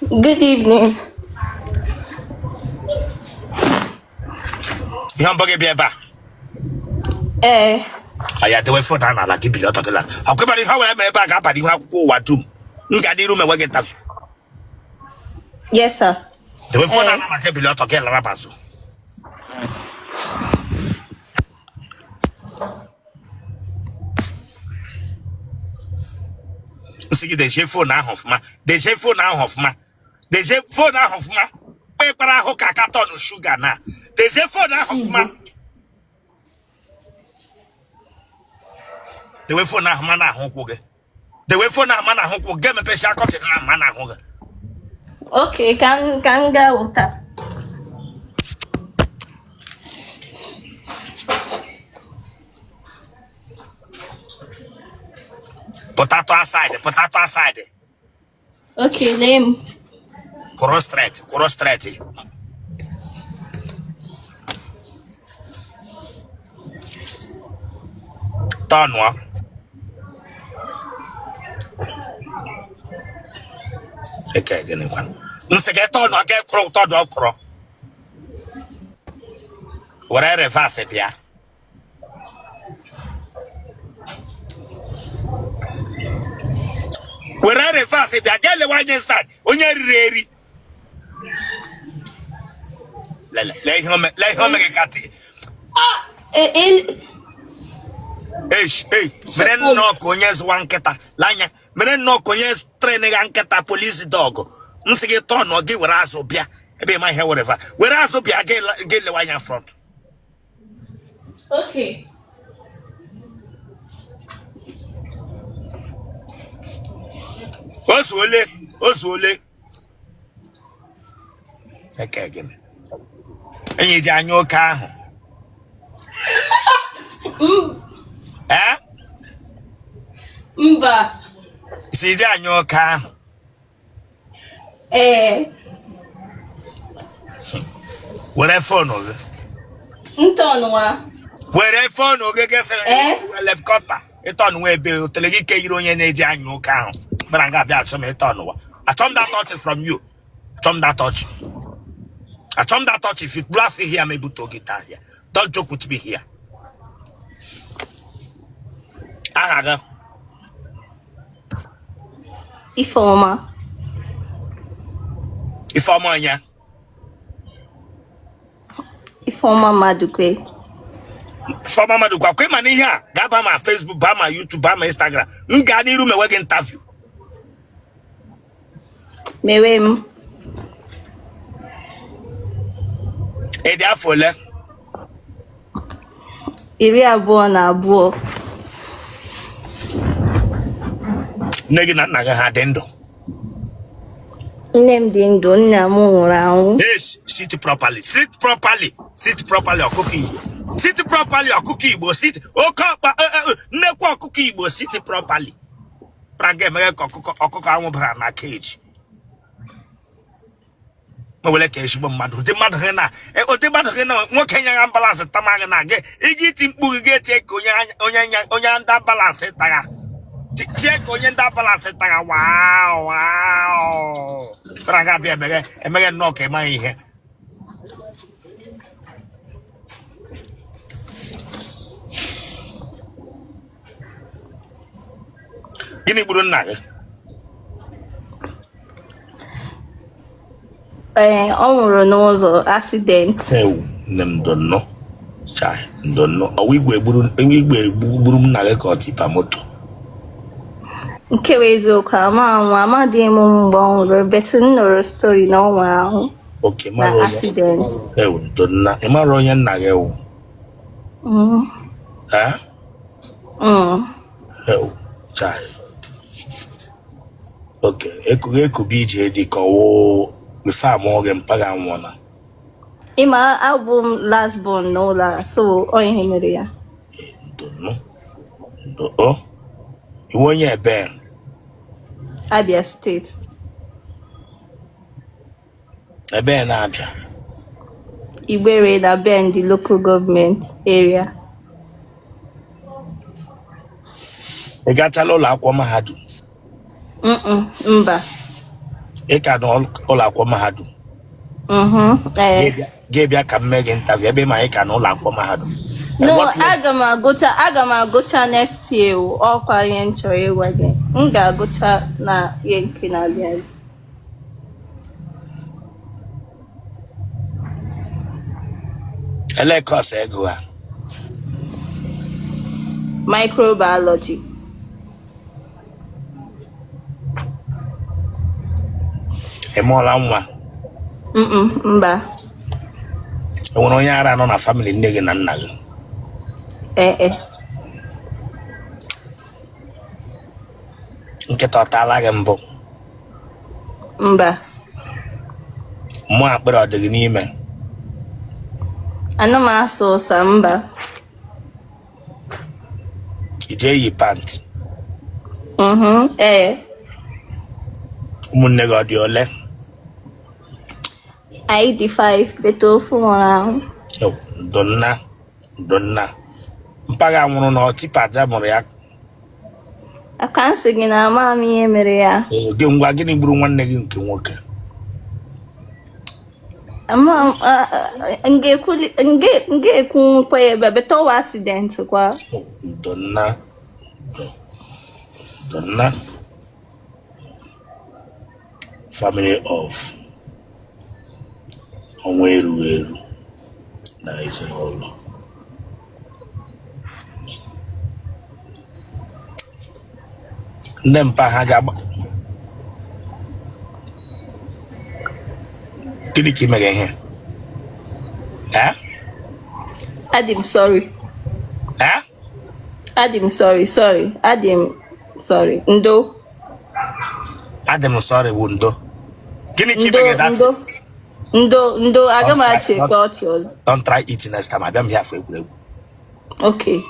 Good evening. Young buggy be ba. I had to wait for that. Like give you a total. How come how I may back up and you have to go what to? Ngadi room and we get up. Yes, sir. The way for that, I can't be lot of girl rapasso. See the chef for now of ma. The chef for now of ma. The chef for now of ma. Paper hoka katon sugar na. The chef for now of ma. The way for now mana honkoge. The way for now mana honko game a pesha cotton mana honga. Okay, can go water. Potato aside. Okay, name. Cross straight. Tonwa. Okay, gini one. Nsege tonwa get crow todo crow. Whatever reverse it ya. Whatever reverse it ya. Get the one start. Onye reri. Let him make kati. Hey, meren no konyes wanketa. Lanya, meren no konyes training anketa police dog. Nsege tonwa gi werazo bia. Ebe my hair whatever. Werazo bia get the one front. Okay. Oswole. Okay, give me. And you down your car. Eh? Mba. See down your car. Where phone over? Ntonwa. Where phone over? Guess left copper. It on way bill till you can you on your car. But I got that some etonwa. I told that touch from you. From that touch. I told that touch if you bluff here, maybe to guitar here. Don't joke with me here. Aha. Ifoma. Ifoma nya. Ifoma Madukwe. Ifoma Madukwe. Kwe mani here. Gaba ma Facebook, ba ma YouTube, ba ma Instagram. Ngani room we interview. Mewem. Edi afole. Iri abụọ na abụọ. Negi na naga ha dendo. Nne m dị ndụ, nna m nwụrụ anwụ. Yes, sit properly. Sit properly or cookie. Sit properly or cookie Igbo. Sit. Oka nekwa cookie Igbo. Sit properly. Prage mege okuko anwụ bara na cage. Mawele ke shibo mmadụ. Ode mmadụ he na. Ode mmadụ he na nwoke nya balance tamaga na ge. Igi ti mkpu ge tie ko onye anda balance taga. Tie ko onye anda balance taga. Wow. Praga bia mege no ke ma ihe. Gini gburu nna gị? Ọ nwụrụ n'ụzọ accident. Nne m donno. Chai, donno. Ọwụ igwe gburu m nna gị ka ọ tipa moto. Nke bụ eziokwu amadị m mgbe ọ nwụrụ, betu m nụrụ story na ọ nwụrụ ahụ. Okay, na accident. Donna. Ị mara onye nna gị ewu? Chai. Okay, eku bije dị ka ọwụ before m oge mpaga nwụna. Ịma abụ m last born n'ụlọ a, so onye mere ya. Donno. Iwe onye ebe? Abia State. Ebe na-abịa? Igbere na Bend, the local government area. Ị gatala ụlọ akwụkwọ mahadum? Mba. Eka no ola kwa mahadum. Gebia ka mmege interview ebe ma eka no ola kwa mahadum. No, aga m agụcha next year. Ọkwa ihe nchọrọ ịgwa gị. M ga-agụcha na ihe nke na-abịa. Ele course ego a. Microbiology. Emola nwa. Mba. Enwere onye ara nọ na family nne gị na nna gị. Nkịta ọtala gị mbụ. Mba. Mmụọ akpịrị ọ dị gị n'ime. Ana m asụ ụsa mba. Ije eyi pant. Ụmụnne gị ọ dị ole? Anyị dị 5 bete ofu nwụrụ ahụ. Donna. Mpaga nwụrụ na ọtịpaja mụrụ ya. Aka nsị gị na ama m ihe mere ya. Gị ngwa gịnị gburu nwanne gị nke nwoke? Nge ekwu kwa ebe bete ọwa accident kwa. Donna. Family of ọnwa eru na ezinụlọ. Nne mpa ha ga-agba. Gịnị ka imere ihe? Adim sorry. Adim sorry. Adim sorry. Ndo. Adim sorry bụ ndo. Gịnị ka imere that? Ndo, aga m achị culture. Don't try it next time. Abịa m here for egwuregwu. Okay.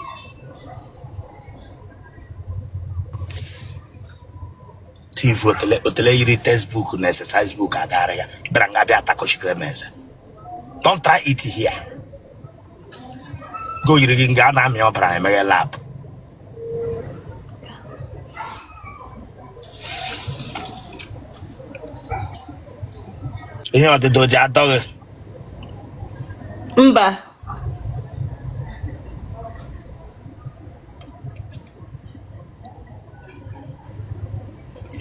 TV Otele yiri textbook na exercise book agara ya. Bịara nga bịa atakoshikere meze. Don't try it here. Go yiri gị nga na-amị ọbara emeghe lab. Ihe ọdịdọ ji adọghị. Mba.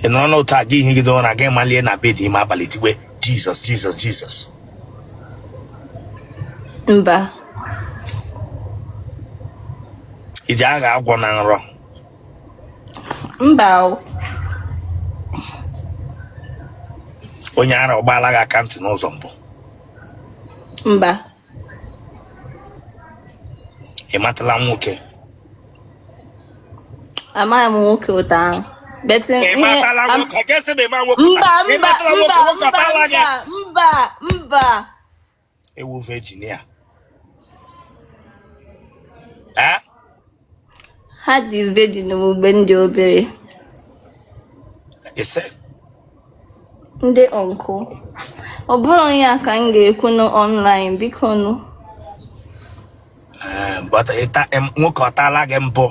Ị nọ n'otu aga ihe gị dọọ na gị malie na bed ime abalị tigwe Jesus. Mba. Iji agha agwọ na nrọ. Mba o. Onye ara ụgbọala gị akantị n'ụzọ mbụ. Mba. Ị matala nwoke? Amaghị m nwoke ụta ahụ. Ị matala nwoke? Ọ ga-esi na ịma nwoke ụta? Ị matala nwoke ọtala gị? Mba. Ewu Virginia. Ha dị virgin mgbe ndị obere. Ise. Ndị ọnkụ. Ọ bụrụ ya ka m ga-ekwu online biko nụ. But nwoke ọtala gị mbụ?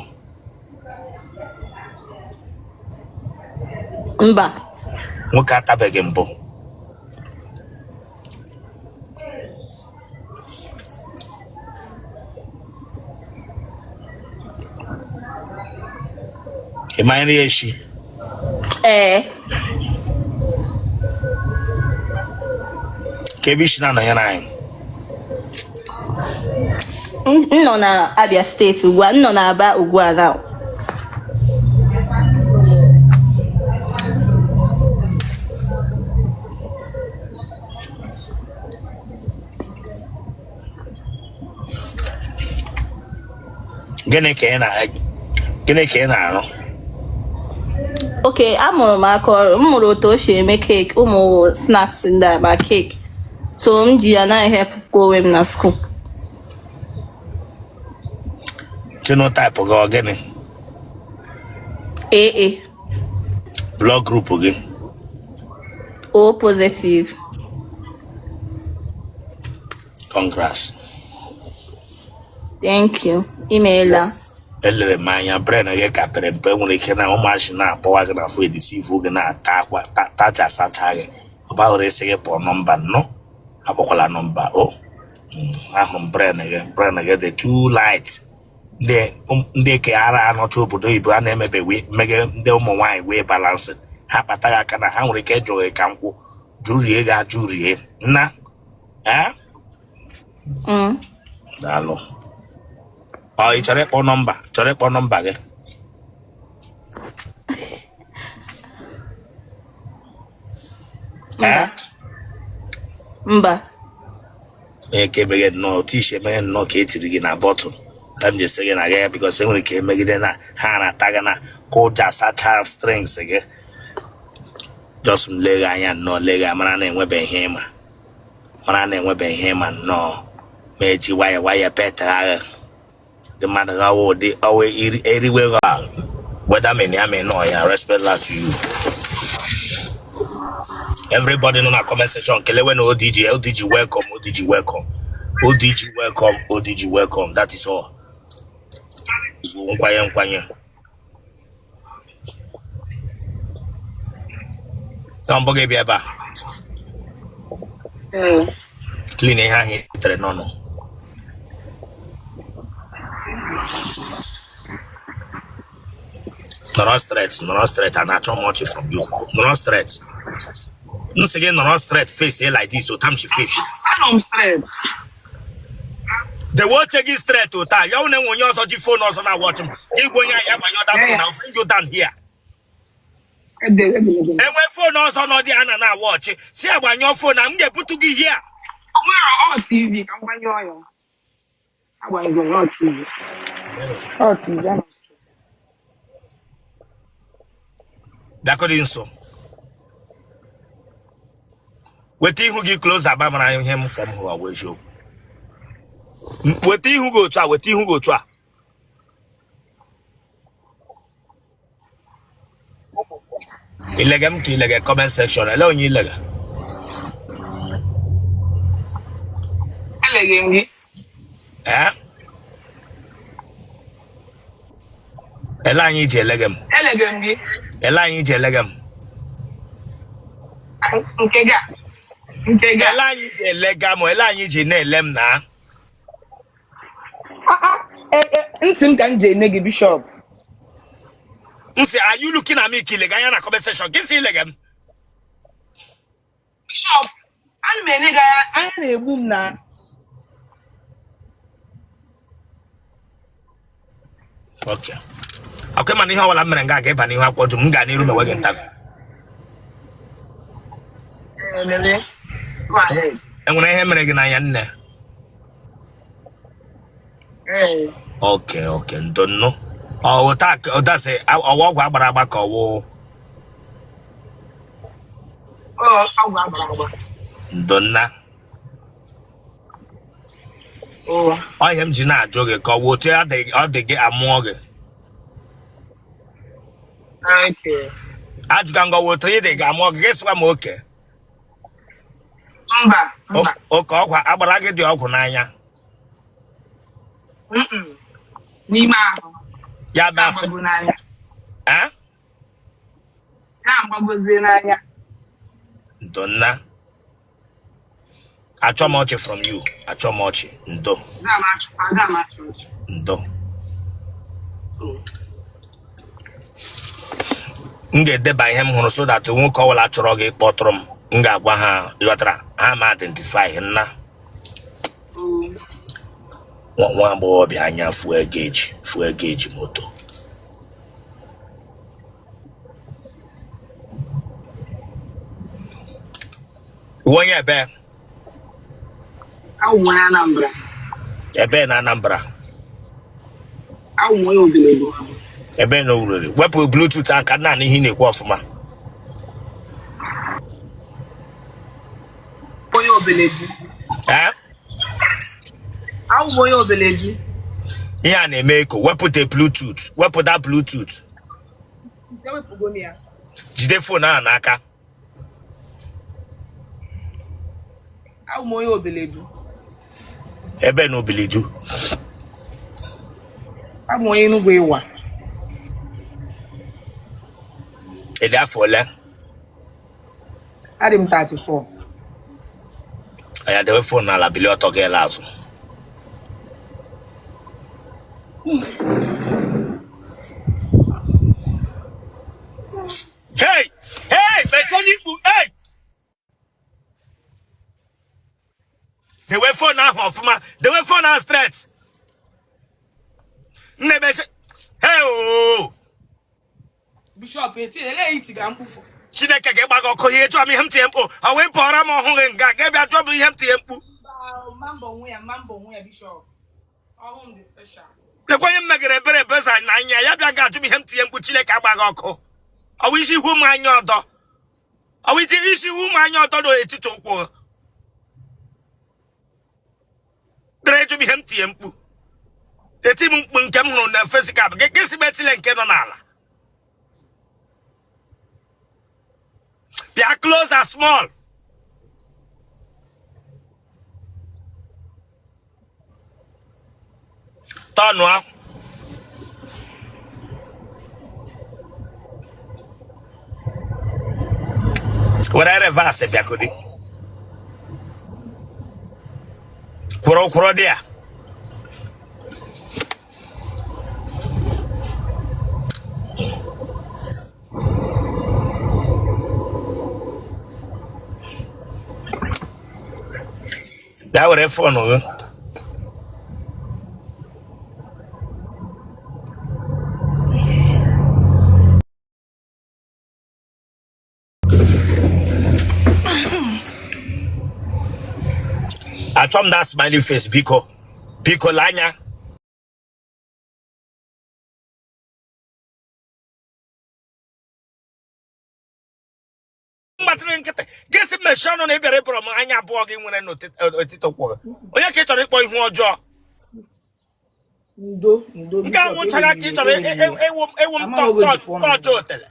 Mba. Nwoke atabeghị mbụ? Ị ma nri echi? Kevish na nọ ya na anyị. M nọ na Abia steeti ugbu a. M nọ na Aba ugbu a now. Gịnị ka ị na-arụ? Okay, amụrụ m aka ọrụ. M mụrụ otu o si eme cake, ụmụ snacks ndị a ma cake. So m ji ya na-ehepụ onwe m na school. Genotype gị ọ gịnị? AA. Blood group gị? O positive. Congrats. Thank you. Email. elere m anya brain gị ka pere mpe nwere ike na ụmụachi na-akpọwa gị na fụ edisivu gị na-ata akwa tacha asacha gị ọ bahụrụ isi gị pụọ nọmba nnọọ akpọkwala nọmba o ahụ m brain gị dị too light ndị ke ara anọcha obodo oyibo a na-emebe mege ndị ụmụ nwaanyị wee balansị ha kpata gị aka na ha nwere ike ịjụ gị ka nkwụ jụrie gị ajụ rie nna daalụ ọ ị chọrọ ịkpọ nọmba gị mba onye ka emeghe nnọọ tishe emeghe nnọọ ka etiri gị na bọtụl ka m jesi gị na gị bikos enwere ike emegide na ha na-ata gị na ka ụja sacha strings gị just m lee gị anya nnọọ lee gị mara na-enwebe ihe ịma nnọọ ma eji waya petara gị the mother ụdị ọwa eriwe gị whether many may know ya respect that to you everybody no na comment section kelewe na ODG welcome ODG welcome that is all nkwanye na mbọ gị bịa ebe a clean ihe ahụ tere n'ọnụ nọrọ straight and achọ much from you nọrọ straight nsị gị nọrọ straight face like this so tam she face straight the watch gị straight o taa ya une nwe onye ọzọ ji phone ọzọ na watch m igwe onye ya gbanye ọda phone I'll bring you down here enwe phone ọzọ nọ dị ana na watch si agbanye phone na m ga-ebutu gị here TV ka mgbanye ọya agbanye TV dakọrị nso weta ihu gị close aba mara ihe m ka m hụ ọgwụ eziokwu weta ihu gị otu a ilega m ka ilega comment section ele onye ilega elege m gị ele anyị ji elega m ele anyị ji elega m nke ga ele anyị ji elega m ele anyị ji na-ele m na ntị m ka m ji ene gị bishọp nsi are you looking at me ka ilega anya na comment section gị si ilega m bishọp ana m ene gị anya na-egbu m na okay okay man ihe ọbụla m mere nga ga-eba n'ihu akwụkwọ dum m ga n'iru mewe gị ntabi enwere ihe mere gị n'anya nne okay ndonno ọdasị ọwa ọgwụ agbara agba ka ọwụ ndonna ihe m ji na-ajụ gị ka ọ wụ otu ọ dị gị amụọ gị ajụga ngọ wụ otu ị dị gị amụọ gị ga-esikwa m oke oke ọgwụ agbara gị dị ọgwụ n'anya n'ime ahụ ya dafe na-agbagozie n'anya ndonna achọ m ọchị from you achọ m ọchị ndo m ga-edeba ihe m hụrụ so that nwoke ọbụla chọrọ gị kpọtụrụ m ga-agwa ha ịghọtara ha ma identify nna nwa agbọghọbịa anya fuel gauge moto onye ebe ebe na Anambra ebe na Owerri wepụ bluetooth aka na ihe na-ekwu ọfụma onye obeledu onye obeledu ihe a na-eme eko wepụta bluetooth wepụta bluetooth jide phone ahụ n'aka onye obeledu ebe na Obeledu I'm onye Enugu Iwa. Ediafole. I'm 34. I had the phone na la bilio toge lazo. Hey! Hey! Hey! The way for now, the way for now, straight. Never. Hey! Oh! Bishop, it's a late gamble. Chideke get back or cohere to me him tempo. I went for a more hungry and gave a trouble him tempo. Mambo, where, Bishop. Our home is special. The way you make a very person, I got to be him tempo Chileka bagoko. I wish you whom I know. I wish you issue whom I know to talk. Try to be him tempo. The team will come on the first cup. Get better and canonala. Their clothes are small. Tanwa. Whatever vase biakodi. Kuro dia. That would have fun, no? I told that smiley face, Biko Lanya. Guess it may shine on every problem. Anya blogging when I noted a tito. When I get a report, who draw. Ndo, Nga mo tsaka kitso ewom to Otele.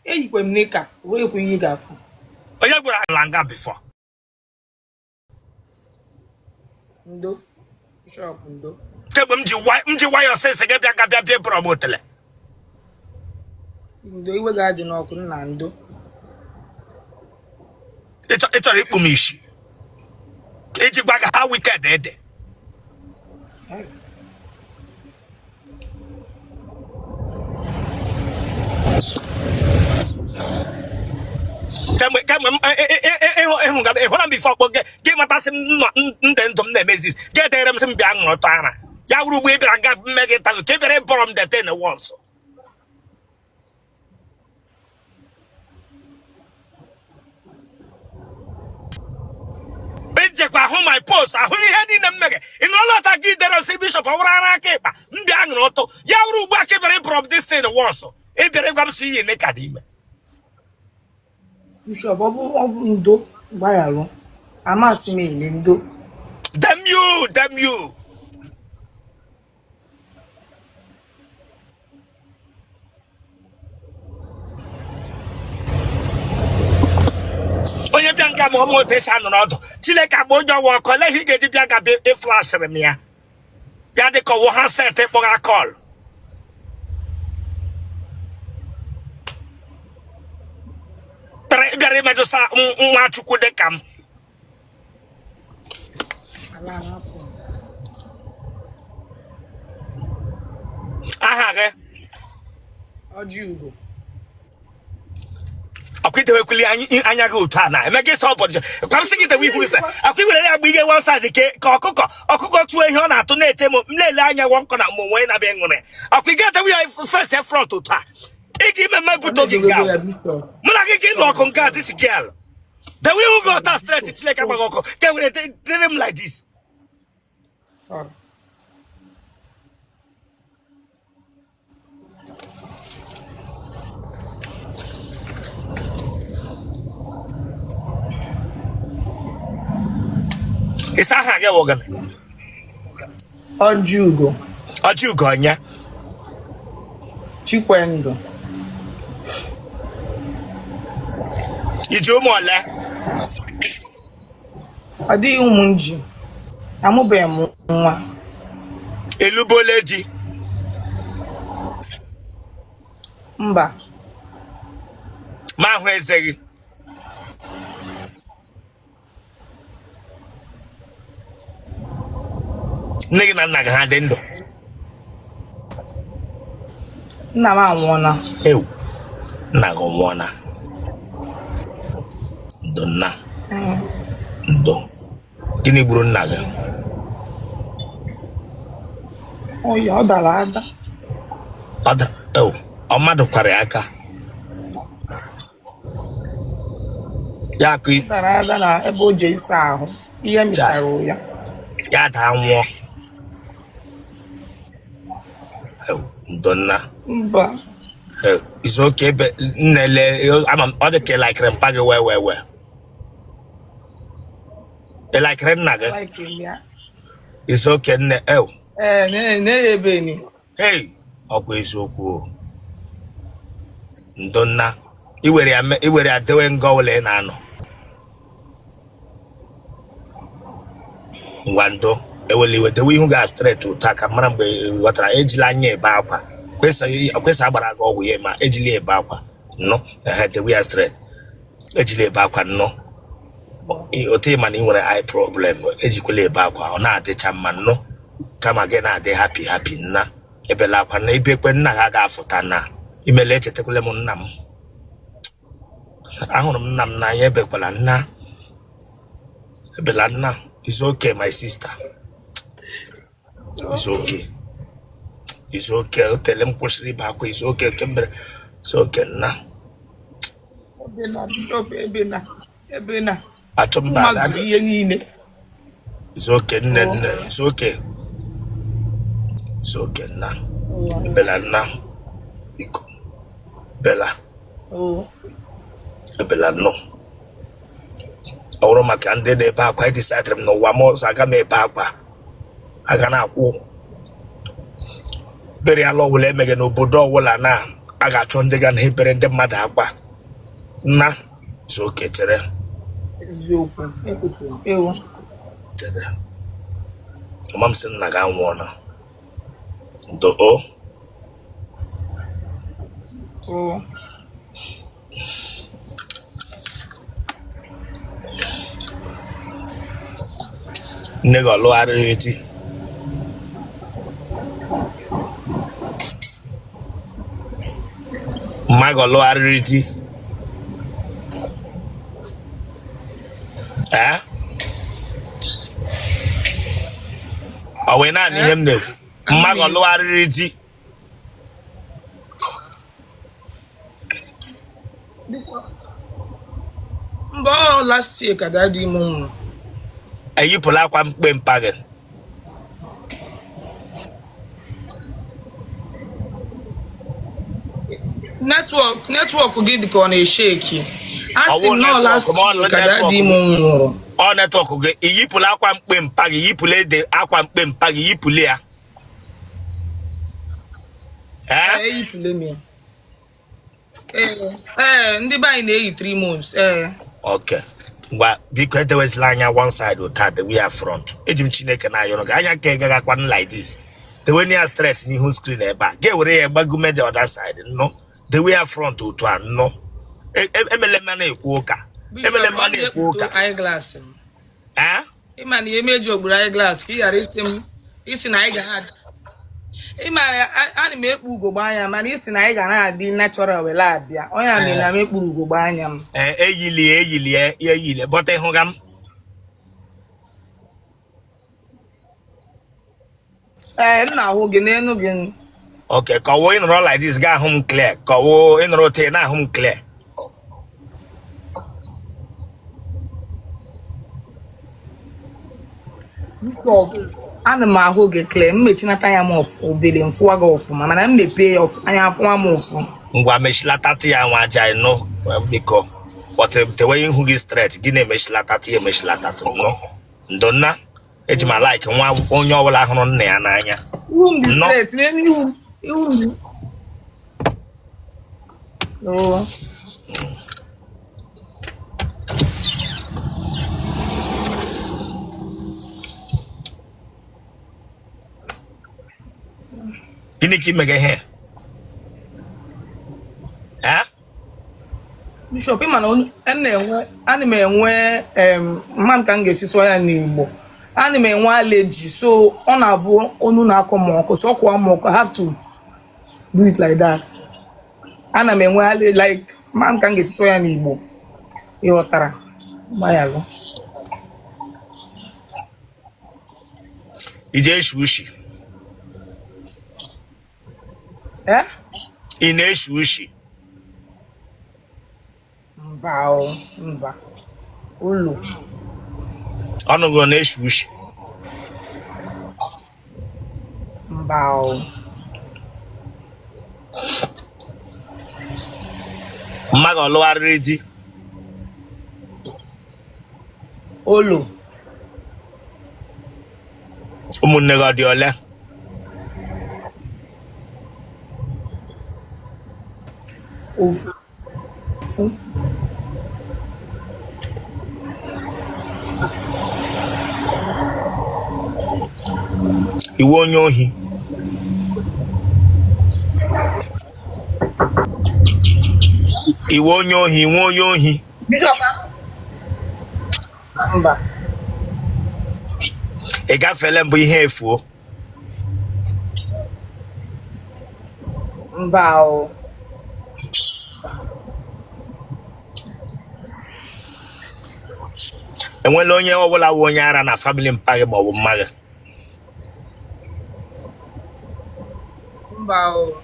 Hey, you Nika, where you got for? Oya gwa langa before. Ndo, Bishop, Ndo. Kebe mji why you say get bia problem Otele. Ndo, iwe ga adi n'ọkụ na Ndo. It's a ikumishi. Eji gbaga how wicked ede. Come before get matasim ndendom nemezis. Get there some biang notana. Ya uru we bra ga make it take very bomb the thing once. Home my post, I only had in a mega. In all that give there a bishop of Rana Kepa, Mbiang Roto, Yaru back every prop this thing once. If there ever see in Academy. Bishop, Ndo, why alone? I must mean Ndo. Damn you. Onye bianca mo pesa no do chile ka bojo wo ko le hige di bianca be flash re mia ya de ko wo ha set e boga call pre gare me do sa nwa chuku de kam aha ge Ojugo. akwite we kuli anya ga otu ana emege so obodo kwam sigi te we hu se akwi we na gbige one side ke ka okuko tu ehi ọ na-atụ na-eche mo nlele anya wonko na mo we na be nwure akwi get we first front to ta igi meme buto gi ga muna gi lo kon ga this girl the way we go that straight it's like abagoko ke we treat him like this Sorry. it's a ha ga wogan Ojugo. nya Chikwendo. iji ụmụ ole Adi umunji. Amụbeghị m nwa. Elubole di. Mba. Ma hụ eze gị. Nne gị na nna gị ha dị ndụ? Nna m anwụọla. Ewu, nna gị nwụọla. Ndo nna. Ndo. Gịnị gburu nna gị? Oya, ọ dara ada. Ewu, ọ mmadụ kwara ya aka. Ya ka Ọ dara ada na ebe o je ịsa ahụ. Ihe mechara ya. ya daa nwụọ. Ndo nna. Mba. It's okay, but I'm other kid like Rempage where. They like Renaga. Like him, yeah. It's okay, oh. Ebeni. Hey, okay, so cool. Donna, you were doing goal and ano. Wando, they will leave the way who got straight to Takamara, what I age line baba. Questa abarago we ma ejili ebakwa no had the we are straight ejili ebakwa no ote man nwere eye problem ejikwele ebakwa ọ na-adịcha mma no kama gị na-adị happy nna ebela akwa na ibekwe nna ha ga-afụta na imele echetekwele m nna m ahụrụ m nna m n'anya ebekwala nna ebela nna. It's okay, my sister, it's okay. It's okay. Tell him push it back. It's okay. It's okay now. Ebena. It's okay. It's okay. It's okay now. Bella now. Bella. Oh. Bella no. Our man de back. I decided no one more. So I got me back. I can now. Very allow will emege no bodo wala na aga chonde gan hebere ndị mmadụ agba na so ketere Eziokwu ekutu ewo tere mama sị na ga nwụọ ndo o nne gị ọlụ arịrị di. Magolo ariti. Awe na ni him this. Magolo ariti. Mba last year ka daddy mo. Ayi pola kwa mpe mpage. Network gị dị ka ọ na-esheki. Asị no last ka daddy mo nwụrụ. Ọ network gị iyipụla akwa mkpe mpa gị yipụla ede akwa mkpe mpa gị yipụla ya. Eyipụla m. Ndị be anyị na-eyi 3 months. Okay. Ngwa biko edewezila anya one side ụta the way front. Eji m Chineke na ayọrọ gị anya ka ị gagakwanụ like this. The way near straight n'ihu screen ebe a. Ga-ewere ya gbagume the other side. No. The way front ụtụ a no. Emele mana ekwu ụka. Emele mana ekwu ụka. Eyeglass. Ịma na emeji ogburu eyeglass ka ị ghara isi na anyị ga na ịma ana m ekpu ugogbe anya mana isi na anyị ga na-adị natural wele abịa. Onye a mere na m ekpuru ugogbe anya m. Eyili bọta ịhụga m. Nna ahụ gị n'enu gị. Okay, kawo ịnọrọ like this ga ahụ m clear. Kawo ịnọrọ te na ahụ m clear. Ana m ahụ gị clear. Mmechinata ya m obere mfụwa gị ọfụma mana m mepe anya afụwa m ọfụ. Ngwa mechilata ya nwa aja ịnụ biko. But the way ihu gị straight gị na-emechilata ya emechilata no. Ndonna eji ma like nwa onye ọbụla hụrụ nna ya n'anya. Ihu m dị straight n'elu ihu m. No. Gini ki mege here? Eh? Bishop mana ana m enwe man ka ngesi so ya n'Igbo. Ana m enwe allergy so ọ na-abụ onu na-akọ m ọkụ so ọkụ m ọkụ I have to do it like that. Ana m enwe allergy like man ka ngesi so ya n'Igbo. Ịghọtara? Gbayalụ. Ije shushi. Eh? Ine shushi. Mba. Ulu. Ono go na shushi. Mba. Mmaga oluwariri di. Olu. Umunne go di ole. Ofu. Iwe onye ohi. Iwe onye ohi, iwe onye ohi. Bishop. Mba. Ị gafele mbụ ihe efuo. Mba o. Enwela onye ọbụla wụ onye ara na family mpa gị ma ọ bụ mma gị. Mba o.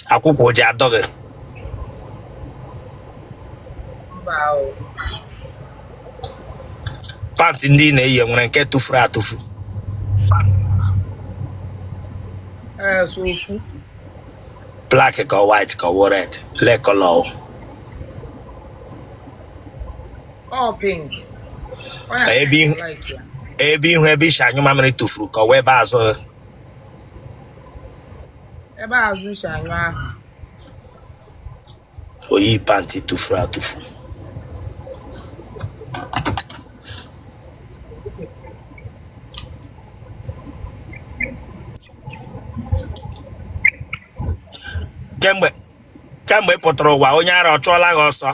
Akwụkwọ oji adọ gị. Mba o. Pantị ndị na-eyi nwere nke tụfuru atụfu. So ofu. Black ka white ka red. Le color. Oh, pink. Ebe ihu ebe isha anyụ mamịrị tụfuru ka ọ ebe azụ. Ebe azụ isha anyụ ahụ. Oyi pantị tụfuru atụfu. Kemgbe pụtara ụwa onye ara ọ chụọla gị ọsọ.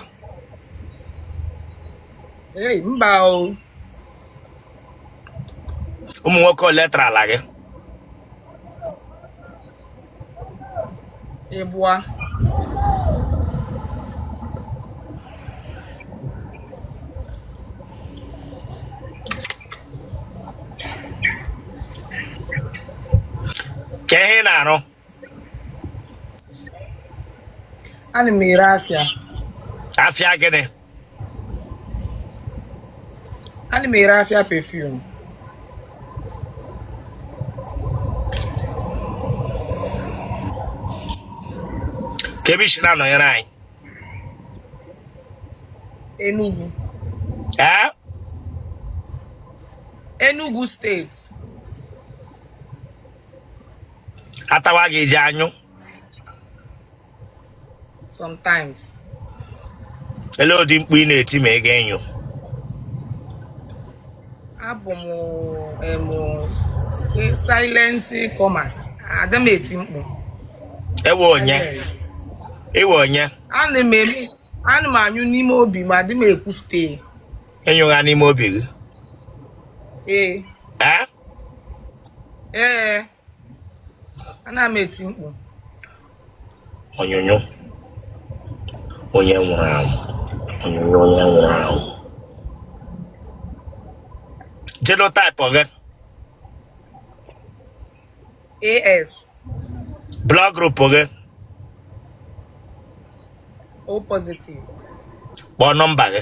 Hey, mba o. Ụmụ nwoke ole tara ala gị? Ịbụa. Ka ihe na-arụ? Ana m ere afịa. Afịa gịnị? Ana m ere afịa perfume. Ka ebe isi na-anọnyere anyị? Enugu. Enugu steeti. Atawa gị eji anyụ? Sometimes. Ele ụdị mkpu ị na-eti ma ị ga-enyo? Abụ m silent coma. Ada m eti mkpu. Ewe onye? Ewe onye? Ana m anyụ n'ime obi ma adị m ekwu stay. Enyụgha n'ime obi gị? Ee. Ana m eti mkpu. Onyonyo. Onye nwụrụ anwụ. Onyonyo onye nwụrụ anwụ. Genotype ọ gị? AS. Blood group ọ gị? O positive. Kpọọ nọmba gị.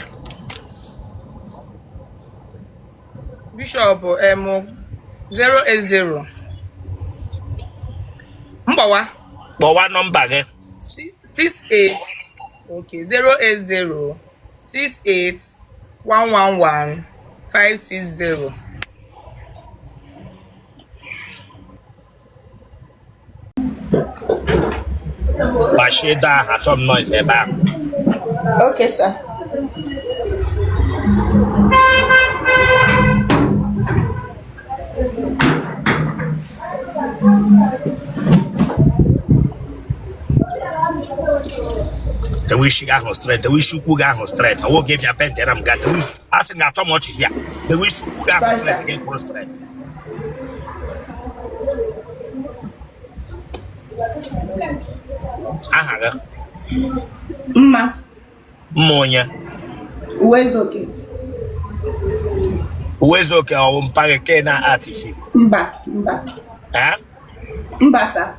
Bishop 080. Mgbawa. Kpọwa nọmba gị. 68. Okay, 080 68 111 560. Gbachie daa achọ m noise ebe ahụ. Okay, sir. The wish she got straight. The wish you got straight. I will give you a pen there. I'm got the wish. Asking that so much here. The wish you got straight. Get straight. Aha. Mma. Monya. Uwezoke. Uwezoke au mpage kena artifi. Mba. Ha? Mbasa.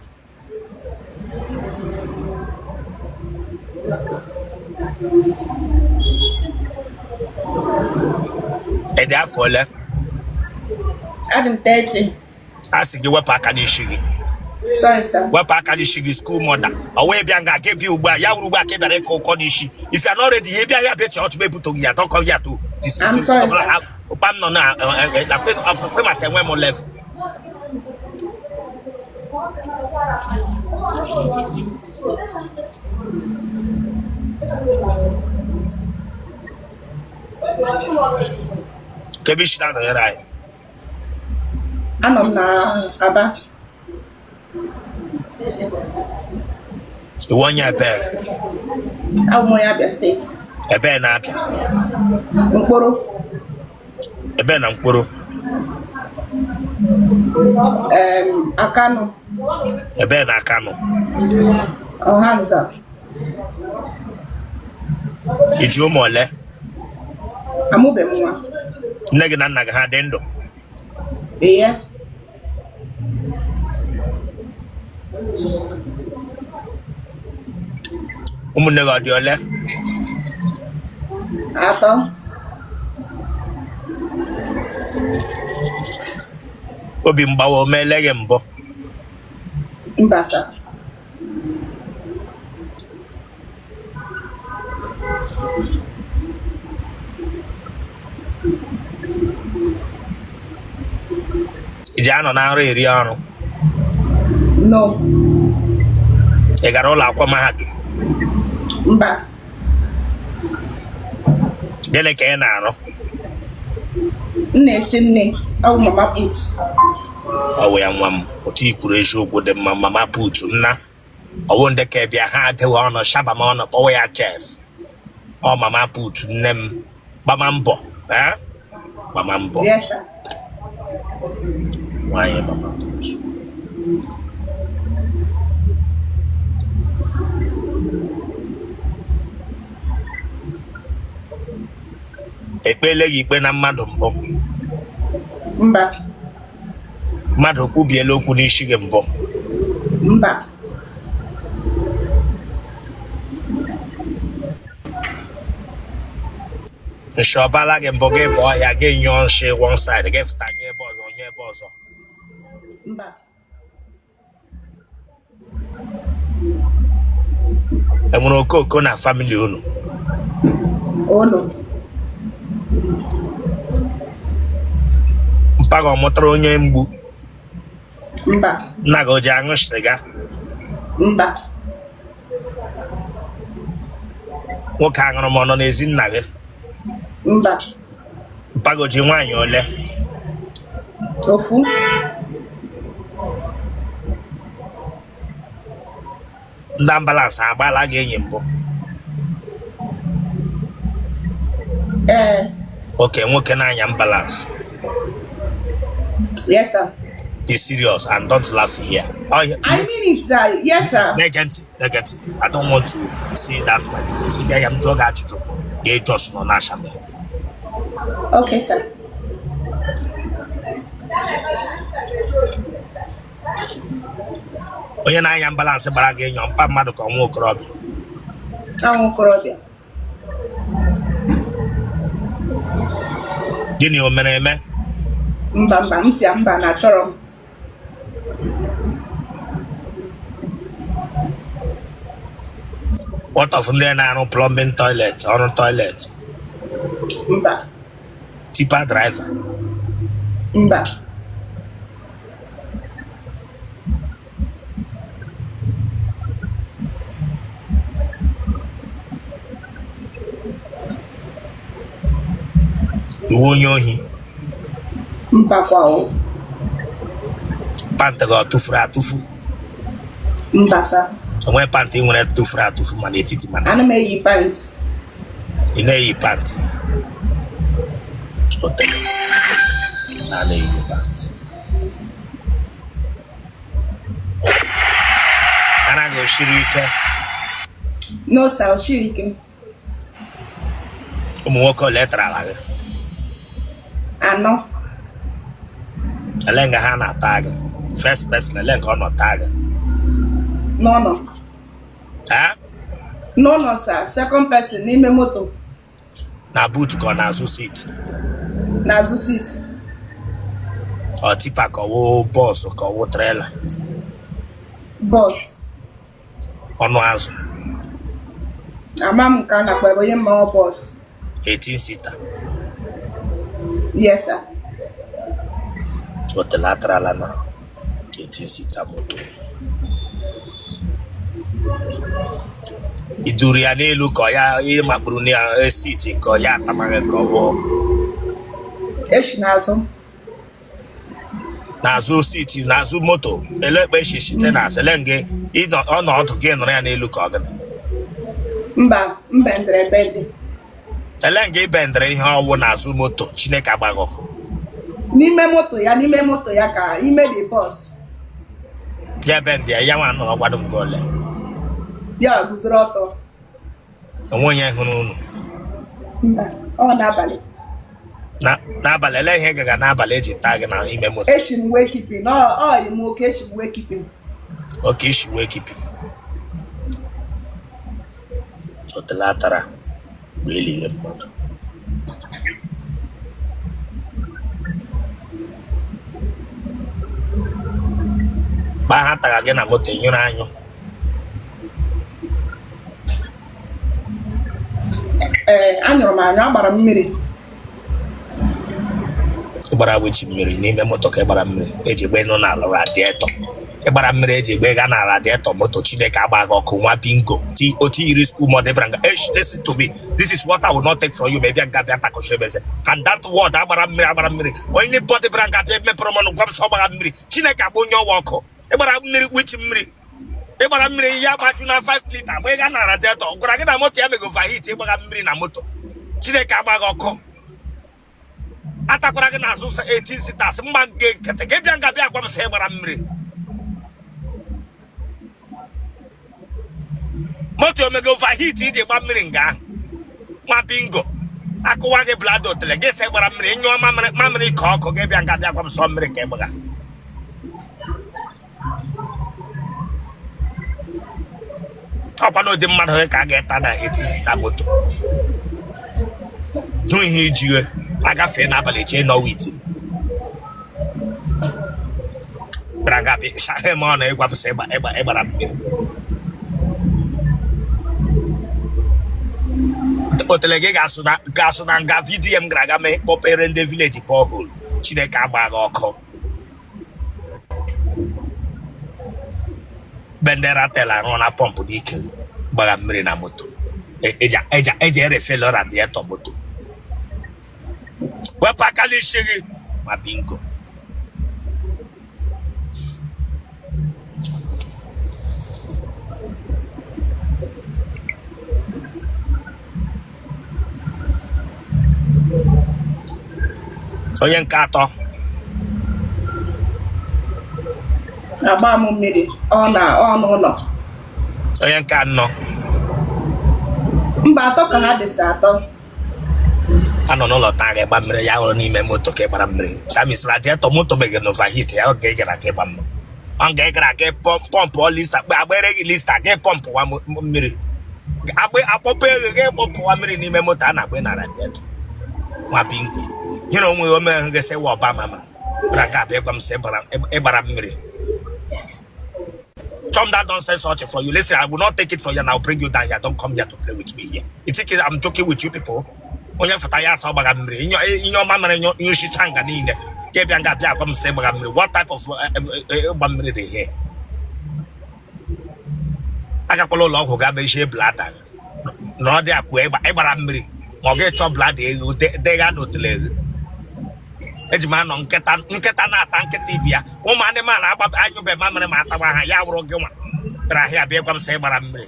Ede afole. Adam 30. Asigi wepa kanishigi. Sorry, sir. Wepa kanishigi school mother. Awe bianga kebi ugba. Ya uruba kebare konishi. If you are not ready, you be a bet you to be able to get. Don't come here to this. I'm sorry, sir. I'm not now. I put myself one more left. Kebi shida na yara. Anom na Aba. One year pair. Abia State. Ebe na apia. Mkporo. Ebe na mkporo. Akano. Ebe na Akano. Ohanza. Iju mole. Amube mwa. Negi na nna ha dị ndụ. Yeah. Ụmụnne gị ọ dị ole? Atọ. Obi mgbawa o meele gị mbụ? Mbasa. Iji anọ na nrọ eri ọrụ? No. Ị gara ụlọ akwụkwọ mahadum? Mba. Gịnị ka ị na-arụ? M na-esi nne. Ọ bụ mama put. Ọ wụ ya nwa m, otu ikwuru eziokwu dị mma. Mama put nna ọwụ ndị ka bịa ha adịghị ọnụ shaba m ọnụ kpọwa ya chef. Ọ mama put nne m gbama mbọ. Gbama mbọ. Yes, sir. Nwanyị mama put. Ekpele gị ikpe na mmadụ mbụ? Mba. Mmadụ kwubiela okwu n'isi gị mbụ? Mba. Nshi ọbala gị mbụ gị bụ ọhịa gị nyụọ nshi one side gị fụta nye ebe ọzọ nye ebe ọzọ? Mba. Enwere okoko na family unu? Olo. Mpaga ọ mụtara onye mgbu? Mba. Nna gị o ji aṅụ sịga? Mba. Nwoke aṅụrụ m ọnọ n'ezi nna gị? Mba. Mpaga o ji nwaanyị ole? Ofu. Ndị ambulance agbaala gị enyi mbụ? Okay, nwoke na-anya ambulance. Yes, sir. Be serious and don't laugh here. Oh, yeah, I mean it, sir. Yes, sir. Negative. I don't want to see that smiley face. If I am drug addict, they just no national. Okay, sir. Onye na-anya ambulance gbara gị enyo mpa mmadụ ka nwa okorobịa? Nwa okorobịa. Gịnị o mere eme? Mba, m si mba na achọrọ m. What of ndị na-arụ plumbing toilet, ọrụ toilet? Mba. Tipa driver? Mba. Iwu onye ohi? Mpakwa o. Panta gị ọ tụfuru atụfu? Mbasa. When panty when to fra to fu manetiti man. Anime yi pants. In a pants. Otele. Ane yi pants. Ana go shirike. No sir, shirike. Umuwoko letra la. Ano. Alenga hana tag. First person alenga ono tag. No. Huh? No, sir. Second person, n'ime moto. Na boot ko na azụ seat. N'azụ seat. Or tipa ko wo bus ko wo trailer. Bus. Ọnụ azụ. Ama m ka na kwa onye mma bus. 18 seater. Yes, sir. Otele atrala na 18 seater moto. Iduri ya n'elu ka ya makpuru na seat ka ya atamaghị ka ọ bụ Eshi n'azụ. n'azụ seat n'azụ moto elekpe shishite na selenge ọnọdụ gị nọrọ ya n'elu ka ọ gịnị. Mba, mbendere bende. Selenge ibendere ihe ọwụ n'azụ moto Chineke agbaghị ọkụ. N'ime moto ya ka ime the bus. Ya bende ya nwa nọ ọgbado m gole. Ya guzoro ọtọ. Onwe onye hụrụ unu. Mba, ọ n'abalị. N'abalị ele ihe gaga n'abalị eji taa gị na ime moto. Eshi m wee keeping. Ọ yi m oke eshi m wee keeping. Oke ishi wee kipi. Otele atara bụ elie mmadụ. Gba ha taga gị na moto enyere anyụ. Anyụrụ m anyụ, agbara m mmiri. Ịgbara wechi mmiri n'ime moto ka ịgbara mmiri eji gbe nọ n'ala radietọ. Ịgbara mmiri eji gbe ga na radietọ moto Chineke agbaghị ọkụ nwa bingo. Oti iri school mother branga. Listen to me. This is what I will not take from you. Maybe I got that takoshebese. And that word agbara mmiri. Only body branga be me promo gwam so agbara mmiri. Chineke agba onye ọwa ọkụ. Ịgbara mmiri wechi mmiri. Ịgbara mmiri ya gbaju na 5 liter. Gbe ga na radietọ. Gwara gị na moto ya mego overheat ịgbara mmiri na moto. Chineke agbaghị ọkụ. Atakwara gị n'azụ 18 seaters mma kete gị bịa ngabịa agwa m sị gbara mmiri. Moto omega overheat iji gba mmiri nga ahụ. Nwa bingo. Akụwa gị blado otele gị sị gbara mmiri nyụọ mamịrị ka ọkụ gị bịa ngabịa agwa m sọ mmiri ka ịgbaga. Ọkwa n'ụdị mmadụ ka a ga-eta na 18 seater moto. Dụ ihe iji agafe n'abalị chee nọ wit bragabi shahe ma ọ na-egwapụsị ịgbara mmiri. Otele gị ga-asụ na nga vidiyo m gara aga mee kpọpere ndị vileji borehole Chineke agbaghị ọkụ. Bendera tela arụ na pọmpụ n'ike gbagha mmiri na moto eji erefele radietọ moto. Wepụ aka n'isi gị ma bingo. Onye nke atọ. Agba m mmiri ọ n'ụlọ. Onye nke anọ. Mba, atọ ka ha dịsị atọ. Anọ n'ụlọ taa ga-egba mmiri ya hụrụ n'ime moto ka ịgbara mmiri. Ka mis radietọ moto meghe na overheat ya ọ ga-egara ka ịgba mmiri. Ọ ga-egara ka pọmpụ lista agbere gị lista ga pọmpụ wa mmiri. Akpọpụ ego ga ekpọpụwa mmiri n'ime moto a na-agba na radietọ. Nwa bingo. Hịrị onwe ya omeghe ga-esi wa ọba mama. Braga abịa gwa m sị ịgbara mmiri. Tom, that don't say such for you. Listen, I will not take it for you and I'll bring you down here. Don't come here to play with me here. You think I'm joking with you people? Onye fụtaya asọ gbara mmiri. Inye ọma mere nyochicha nga niile. Ke bịa nga bịa agwa m sị gbara mmiri. What type of ịgba mmiri dị here? Agakwala ụlọ ọgwụ ga-abịa ihe blada. Na ọ dị akwụ ịgbara mmiri. Ma ọ ga-echọ blada ego dega n'otele ego. Eji m anọ nkịta na-ata nkịta ibi ya. Ụmụ anụmanụ anyụbe mamịrị ma atagba ha ya wụrụ gị nwa. bịara ahịa bịa gwa m sị gbara mmiri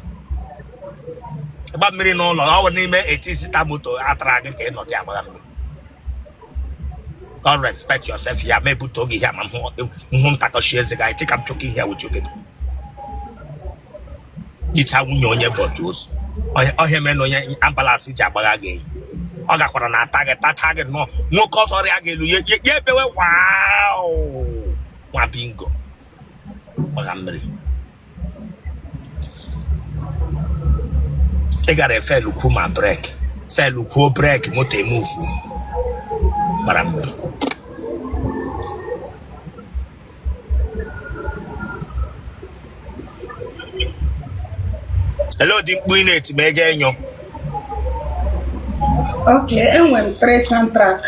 ịgba mmiri n'ụlọ ọ bụ n'ime etisita moto atara gị ka ị nọ gị agbara mmiri. God respect yourself ya ma ebute oge ihe ama nhụ m takọshi eze gị tika m chụka ihe wuju gị yicha nwunye onye bọtus ọhịa mee na onye ambulansi ji agbagha gị ọ gakwara na ata gị tacha gị nnọọ nwoke ọzọ ọrịa ga-elu ya ebewe nwa bingo gbagha mmiri ị gara efelu kwuo ma brek felu kwuo brek moto emuvu gbara mmiri. Hello, dị mkpu ị na-eti ma ego enyo. Okay, enwere 3 soundtrack.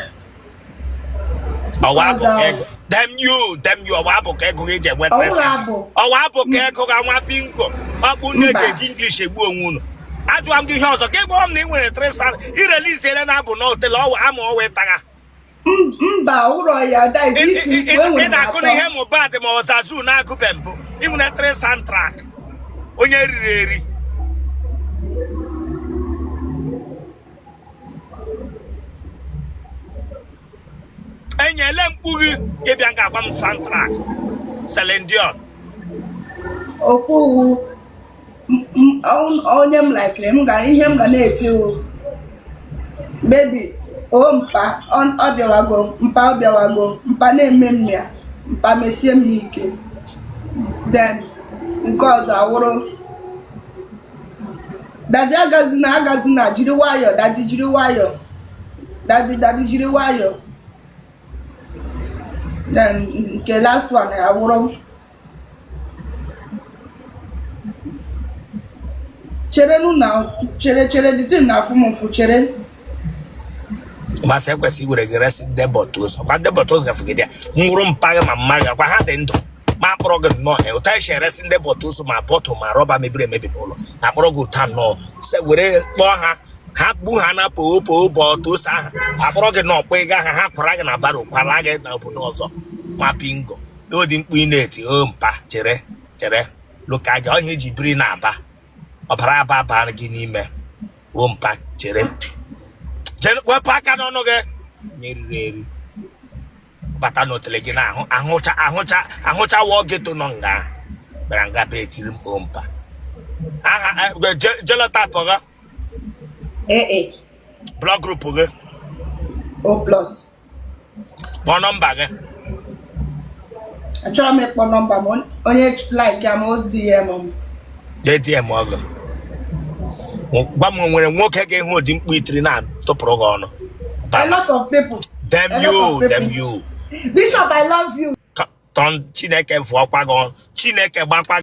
Ọwa abụ ka ego. Dem you ọwa abụ ka ego gị eji enwe 3 soundtrack. Ọwa abụ ka ego ga nwa bingo. Ọkpụ na-eji eji English egbu onwe unu. Ajụwa m gị ihe ọzọ ka ịgwa m na ị nwere 3 soundtrack. Irelisiere na abụ n'Otele ama ọwa ịtagha. Mba, ụlọ ya ị na-akụ na ihe Mohbad ma ọ Zazu na-agụbe mbụ. Ị nwere 3 soundtrack. Onye riri eri. Enyele mkpughi ịbịa ga-agwa m soundtrack Selendion ofu onye m likere ihe m ga na-eti baby o mpa ọ bịawago mpa na-eme m ya mpa mesie m ike then nke ọzọ awụrụ dadi agazina jiri nwayọ dadi jiri nwayọ dadi jiri nwayọ. Then nke last one awụrụ chere the thing na afụmụfụ chere masị ekwesị iwere gị resi ndị bọtụs ọkwa ndị bọtụs gafegide ya nwụrụ mpa gị ma mma gị akwa ha dị ndụ ma akpọrọ gị nnọọ ụta esi eresi ndị bọtụs ma bọtụ ma rọba mebiri emebi n'ụlọ akpọrọ gị ụta nnọọ were kpọọ ha kpu ha na poo bọtụs ahụ akpọrọ gị nnọọ kpọ ego ahụ ha kwara gị na baro kwara gị na obodo ọzọ ma bingo n'odi mkpu ị na-eti mpa chere lụka gị ọhịa eji biri na-aba ọbara aba gị n'ime mpa chere wepụ aka n'ọnụ gị nyeriri eri bata n'Otele gị na ahụcha wụọ geto nọ nga bịara nga be etiri m mpa aha jelotapụ gị blọk grupu gị O plus kpọọ nọmba gị achọrọ m ịkpọ nọmba m onye like ya ma o DM m JDM ọgụ gwa m nwere nwoke ga-ehu ụdị mkpu itiri na-atụpụrụ gị ọnụ. A lot of people. Damn you. Bishop, I love you. Chineke fụọkwa gị ọnụ. Chineke gbakwa